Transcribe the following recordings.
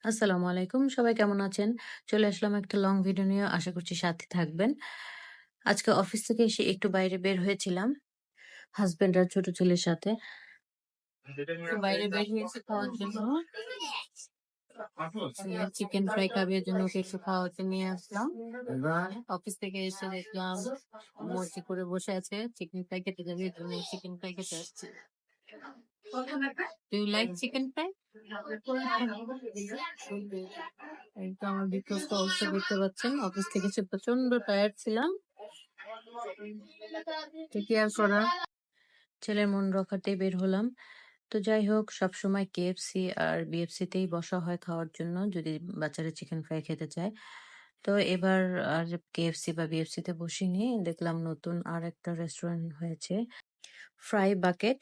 আসসালামু আলাইকুম। সবাই কেমন আছেন? চলে আসলাম একটা লং ভিডিও নিয়ে। আশা করছি সাথে থাকবেন। আজকে অফিস থেকে এসে একটু বাইরে বের হয়েছিলাম হাসব্যান্ড আর ছোট ছেলের সাথে। তো বাইরে বের হয়েছি খাওয়ার জন্য। ছেলে চিকেন ফ্রাই খাবে এর জন্য ওকে একটু খাওয়াতে নিয়ে আসলাম। অফিস থেকে এসে দেখলাম মর্জি করে বসে আছে। চিকেন ফ্রাই খেতে যাবে এর জন্য চিকেন ফ্রাই খেতে আসছে। Do you like chicken fry? এই তো আমার বিধ্বস্ত অবস্থা দেখতে পাচ্ছেন। অফিস থেকে এসে প্রচন্ড টায়ার্ড ছিলাম। তো কি আর করার? ছেলের মন রক্ষার্থে বের হলাম। তো যাই হোক সবসময় KFC আর BFC তেই বসা হয় খাওয়ার জন্য যদি বাচ্চারা চিকেন ফ্রাই খেতে চায়। তো এবার আর KFC বা BFC তে বসিনি। দেখলাম নতুন আরেকটা রেস্টুরেন্ট হয়েছে ফ্রাই বাকেট।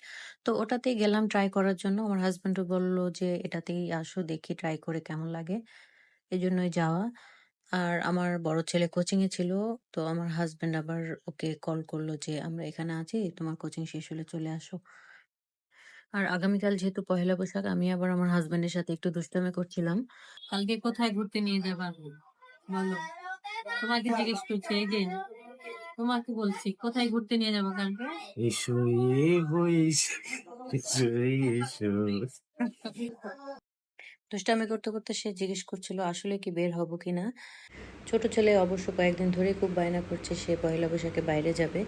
তো ওটাতেই গেলাম ট্রাই করার জন্য। আমার হাসব্যান্ডও বলল যে, "এটাতেই আসো দেখি ট্রাই করে কেমন লাগে।" এজন্যই যাওয়া। আর আমার বড় ছেলে কোচিং এ ছিল। তো আমার হাসব্যান্ড আবার ওকে কল করল যে, "আমরা এখানে আছি। তোমার কোচিং শেষ হলে চলে আসো।" আর আগামীকাল যেহেতু পহেলা বৈশাখ আমি আবার আমার হাসব্যান্ডের সাথে একটু দুষ্টামি করছিলাম। কালকে কোথায় ঘুরতে নিয়ে যাবা? বলো। তোমাকে জিজ্ঞেস করছি এই যে, তোমাকে বলছি কোথায় ঘুরতে নিয়ে যাবো কালকে? এসো এগো এসো এসো এসো। দুষ্টামি করতে, করতে সে জিজ্ঞেস করছিল আসলে কি বের হব কিনা? ছোট ছেলে অবশ্য কয়েকদিন ধরেই খুব বায়না করছে সে পহেলা বৈশাখে বাইরে যাবে।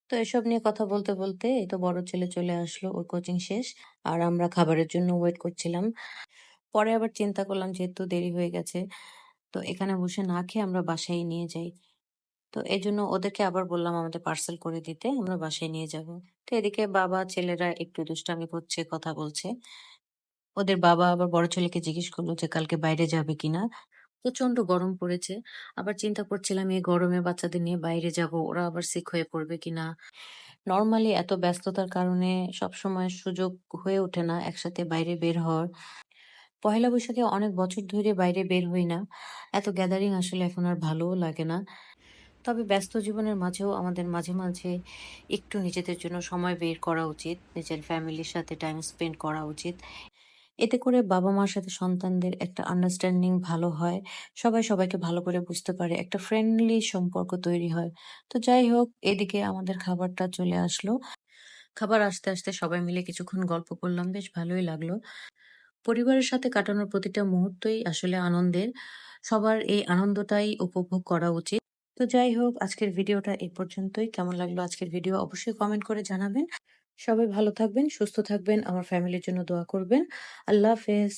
তো এসব নিয়ে কথা বলতে, বলতে এই তো বড় ছেলে চলে আসলো। ওর কোচিং শেষ। আর আমরা খাবারের জন্য ওয়েট করছিলাম। পরে আবার চিন্তা করলাম যেহেতু দেরি হয়ে গেছে, তো এখানে বসে না খেয়ে আমরা বাসায় নিয়ে যাই। তো এজন্য ওদেরকে আবার বললাম আমাদের পার্সেল করে দিতে, আমরা বাসায় নিয়ে যাব। তো এদিকে বাবা ছেলেরা একটু দুষ্টামি করছে, কথা বলছে। ওদের বাবা আবার বড় ছেলেকে জিজ্ঞেস করলো যে কালকে বাইরে যাবে কিনা। প্রচন্ড গরম পড়েছে। আবার চিন্তা করছিলাম এই গরমে বাচ্চাদের নিয়ে বাইরে যাব, ওরা আবার সিক হয়ে পড়বে কিনা। নরমালি এত ব্যস্ততার কারণে সবসময় সুযোগ হয়ে ওঠে না একসাথে বাইরে বের হওয়ার। পহেলা বৈশাখে অনেক বছর ধরে বাইরে বের হই না। এত গ্যাদারিং আসলে এখন আর ভালোও লাগে না। তবে ব্যস্ত জীবনের মাঝেও আমাদের মাঝে, মাঝে একটু নিজেদের জন্য সময় বের করা উচিত। নিজের ফ্যামিলির সাথে টাইম স্পেন্ড করা উচিত। এতে করে বাবা-মার সাথে সন্তানদের একটা আন্ডারস্ট্যান্ডিং ভালো হয়। সবাই সবাইকে ভালো করে বুঝতে পারে। একটা ফ্রেন্ডলি সম্পর্ক তৈরি হয়। তো যাই হোক, এদিকে আমাদের খাবারটা চলে আসলো। খাবার আসতে, আসতে সবাই মিলে কিছুক্ষণ গল্প করলাম। বেশ ভালোই লাগলো। পরিবারের সাথে কাটানোর প্রতিটা মুহূর্তই আসলে আনন্দের। সবার এই আনন্দটাই উপভোগ করা উচিত। তো যাই হোক, আজকের ভিডিওটা এই পর্যন্তই। কেমন লাগলো আজকের ভিডিও অবশ্যই কমেন্ট করে জানাবেন। সবাই ভালো থাকবেন, সুস্থ থাকবেন। আমার ফ্যামিলির জন্য দোয়া করবেন। আল্লাহ হাফেজ।